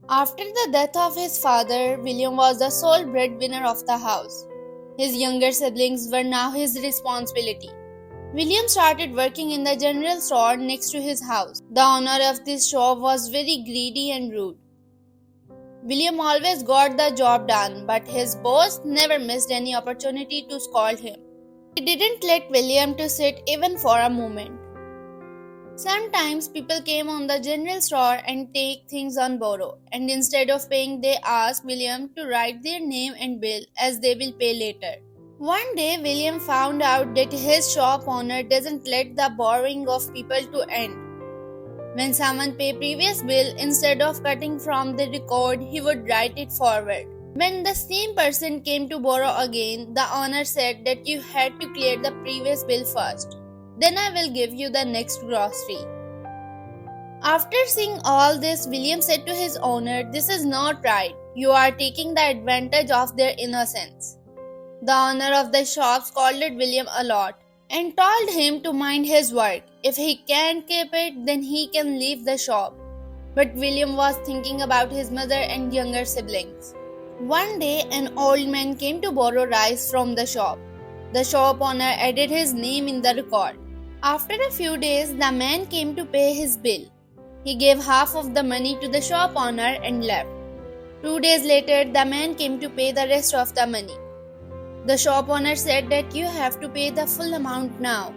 After the death of his father, William was the sole breadwinner of the house. His younger siblings were now his responsibility. William started working in the general store next to his house. The owner of this shop was very greedy and rude. William always got the job done, but his boss never missed any opportunity to scold him. He didn't let William to sit even for a moment. Sometimes people came on the general store and take things on borrow, and instead of paying they asked William to write their name and bill as they will pay later. One day William found out that his shop owner doesn't let the borrowing of people to end. When someone pay previous bill, instead of cutting from the record, he would write it forward. When the same person came to borrow again, the owner said that you had to clear the previous bill first. Then I will give you the next grocery. After seeing all this, William said to his owner, "This is not right. You are taking the advantage of their innocence." The owner of the shop scolded William a lot and told him to mind his work. If he can't keep it, then he can leave the shop. But William was thinking about his mother and younger siblings. One day, an old man came to borrow rice from the shop. The shop owner added his name in the record. After a few days, the man came to pay his bill. He gave half of the money to the shop owner and left. 2 days later, the man came to pay the rest of the money. The shop owner said that you have to pay the full amount now.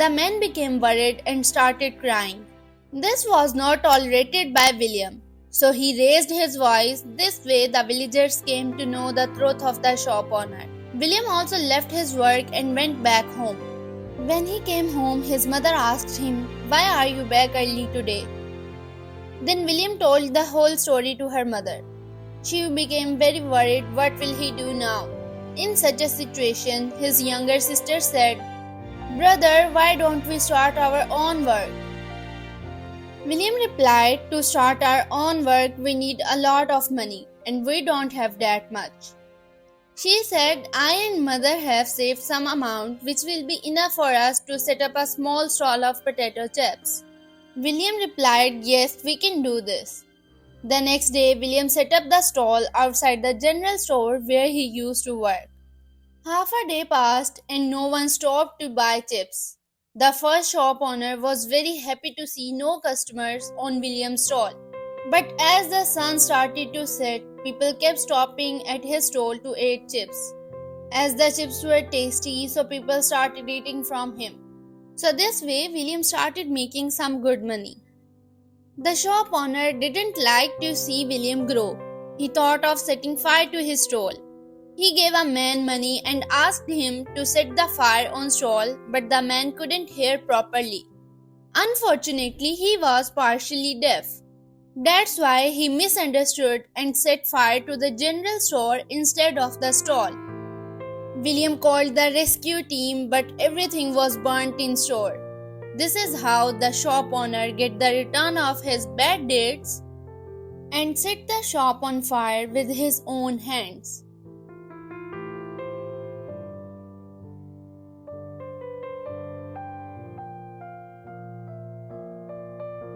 The man became worried and started crying. This was not tolerated by William, so he raised his voice. This way, the villagers came to know the truth of the shop owner. William also left his work and went back home. When he came home, his mother asked him, "Why are you back early today?" Then William told the whole story to her mother. She became very worried. What will he do now? In such a situation, his younger sister said, "Brother, why don't we start our own work?" William replied, "To start our own work, we need a lot of money, and we don't have that much." She said, "I and mother have saved some amount which will be enough for us to set up a small stall of potato chips." William replied, "Yes, we can do this." The next day, William set up the stall outside the general store where he used to work. Half a day passed and no one stopped to buy chips. The first shop owner was very happy to see no customers on William's stall. But as the sun started to set, people kept stopping at his stall to eat chips. As the chips were tasty, so people started eating from him. So this way, William started making some good money. The shop owner didn't like to see William grow. He thought of setting fire to his stall. He gave a man money and asked him to set the fire on stall, but the man couldn't hear properly. Unfortunately, he was partially deaf. That's why he misunderstood and set fire to the general store instead of the stall. William called the rescue team, but everything was burnt in store. This is how the shop owner get the return of his bad deeds and set the shop on fire with his own hands.